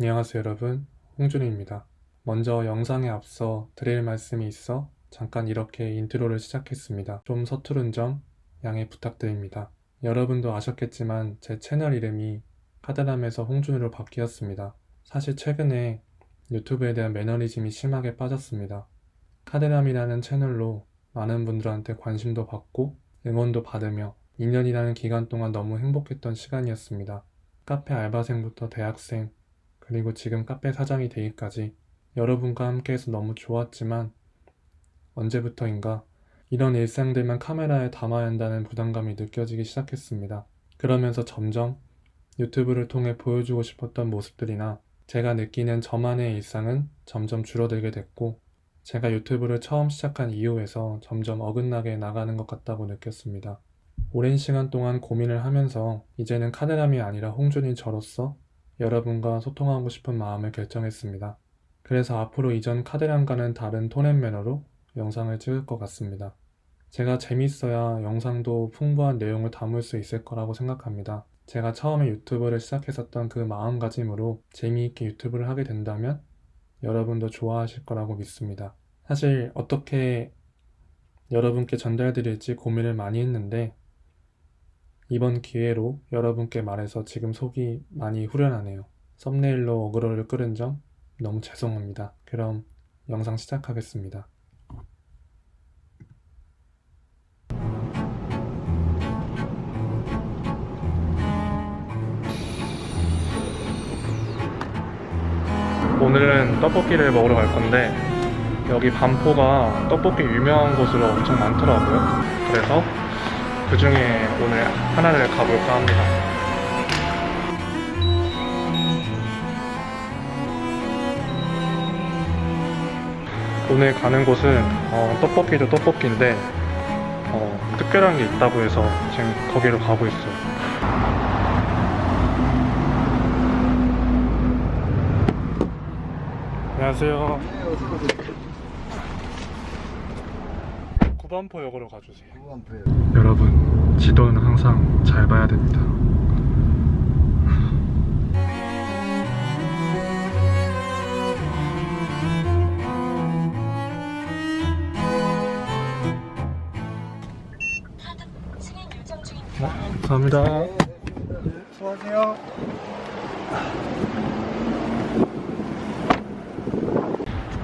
안녕하세요 여러분, 홍준희입니다. 먼저 영상에 앞서 드릴 말씀이 있어 잠깐 이렇게 인트로를 시작했습니다. 좀 서투른 점 양해 부탁드립니다. 여러분도 아셨겠지만 제 채널 이름이 카드람에서 홍준희로 바뀌었습니다. 사실 최근에 유튜브에 대한 매너리즘이 심하게 빠졌습니다. 카드람이라는 채널로 많은 분들한테 관심도 받고 응원도 받으며 2년이라는 기간 동안 너무 행복했던 시간이었습니다. 카페 알바생부터 대학생, 그리고 지금 카페 사장이 되기까지 여러분과 함께해서 너무 좋았지만 언제부터인가 이런 일상들만 카메라에 담아야 한다는 부담감이 느껴지기 시작했습니다. 그러면서 점점 유튜브를 통해 보여주고 싶었던 모습들이나 제가 느끼는 저만의 일상은 점점 줄어들게 됐고 제가 유튜브를 처음 시작한 이후에서 점점 어긋나게 나가는 것 같다고 느꼈습니다. 오랜 시간 동안 고민을 하면서 이제는 카드람이 아니라 홍준희 저로서 여러분과 소통하고 싶은 마음을 결정했습니다. 그래서 앞으로 이전 카드람과는 다른 톤앤 매너로 영상을 찍을 것 같습니다. 제가 재밌어야 영상도 풍부한 내용을 담을 수 있을 거라고 생각합니다. 제가 처음에 유튜브를 시작했었던 그 마음가짐으로 재미있게 유튜브를 하게 된다면 여러분도 좋아하실 거라고 믿습니다. 사실 어떻게 여러분께 전달드릴지 고민을 많이 했는데 이번 기회로 여러분께 말해서 지금 속이 많이 후련하네요. 썸네일로 어그로를 끌은 점 너무 죄송합니다. 그럼 영상 시작하겠습니다. 오늘은 떡볶이를 먹으러 갈 건데 여기 반포가 떡볶이 유명한 곳으로 엄청 많더라고요. 그래서 그 중에 오늘 하나를 가볼까 합니다. 오늘 가는 곳은 떡볶이도 떡볶이인데 특별한 게 있다고 해서 지금 거기로 가고 있어요. 안녕하세요. 9반포역으로 가주세요. 여러분, 지도는 항상 잘 봐야 됩니다. 감사합니다. 수고하세요.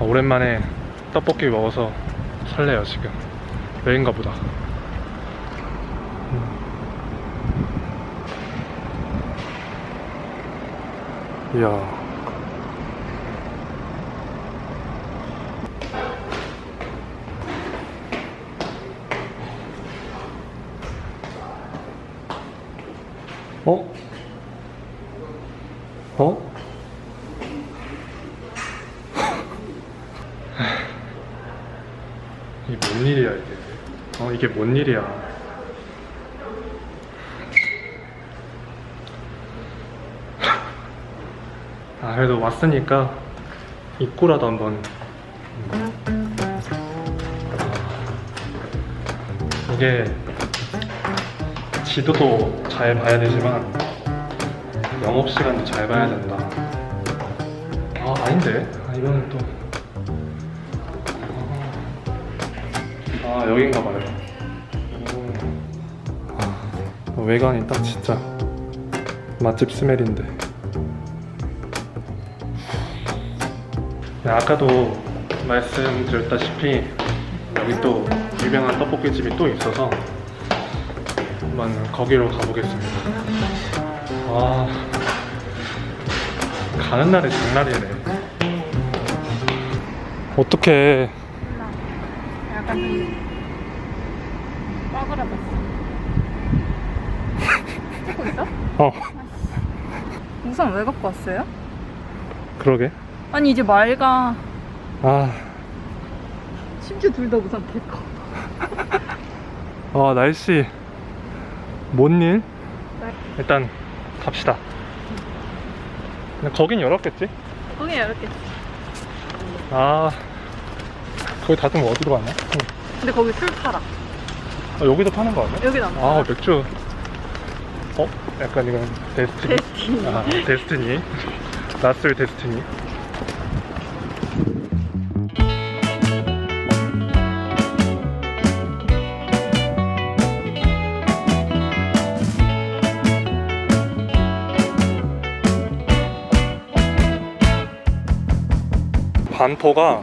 오랜만에 떡볶이 먹어서 설레요 지금. 여긴가 보다. 이야. 어? 어? 이게 뭔 일이야 이게? 이게 뭔 일이야? 그래도 왔으니까 입구라도 한번. 이게 지도도 잘 봐야 되지만 영업시간도 잘 봐야 된다. 아닌데? 이거는 또 여긴가 봐요. 외관이 딱 진짜 맛집 스멜인데. 아까도 말씀드렸다시피 여기 또 유명한 떡볶이집이 또 있어서 한번 거기로 가보겠습니다. 가는 날이 장날이네. 어떡해. 약간 빠그라졌어. 찍고 있어? 우산 왜 갖고 왔어요? 그러게. 아니 이제 맑아. 심지어 둘 다 우산 개커. 날씨 뭔 일? 일단 갑시다. 근데 거긴 열었겠지? 거기 이렇게. 거기 닫으면 어디로 가나? 근데 거기 술 팔아. 여기도 파는 거 아니야? 여긴 안 팔아. 맥주. 약간 이건 데스티니. 데스티니. 데스티니. 낯설 데스티니. 반포가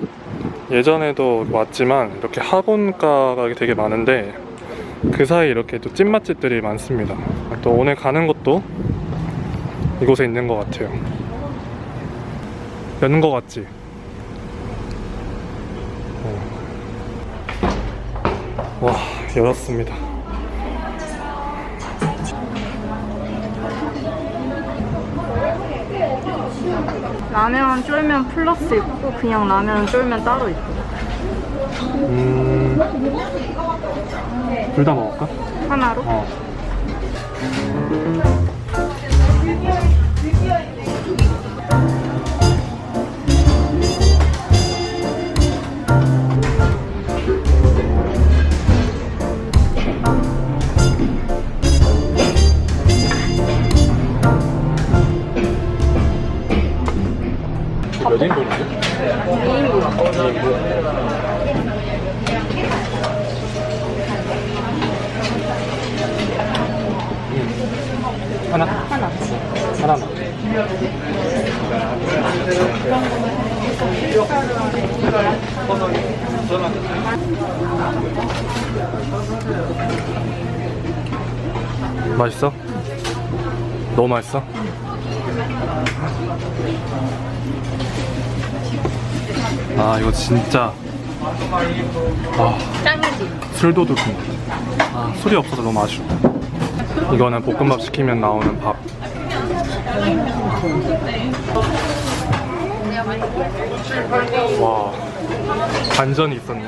예전에도 왔지만 이렇게 학원가가 되게 많은데 그 사이 이렇게 또 찐맛집들이 많습니다. 또 오늘 가는 곳도 이곳에 있는 것 같아요. 여는 것 같지? 와, 열었습니다. 라면 쫄면 플러스 있고 그냥 라면 쫄면 따로 있고. 둘 다 먹을까? 하나로? 몇 인분이지? 2인분. 하나? 하나만. 맛있어? 너무 맛있어? 아, 이거 진짜 짱이지? 술도둑인 것 같아. 아, 술이 없어서 너무 아쉽다. 이거는 볶음밥 시키면 나오는 밥. 와, 반전이 있었네.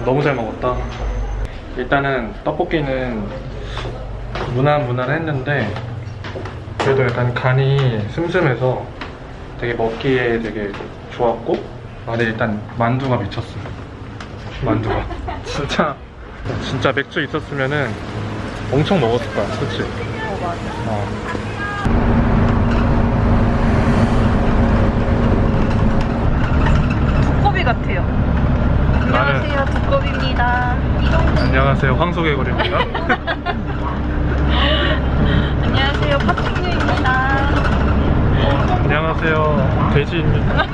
너무 잘 먹었다. 일단은 떡볶이는 무난무난했는데 그래도 약간 간이 슴슴해서 되게 먹기에 되게 좋았고, 근데 일단 만두가 미쳤어요. 만두가 진짜 맥주 있었으면은 엄청 먹었을 거야, 그치? 맞아. 두꺼비 같아요. 안녕하세요, 두꺼비입니다. 안녕하세요, 황소개구리입니다. 안녕하세요, 파충류입니다. 안녕하세요, 돼지입니다.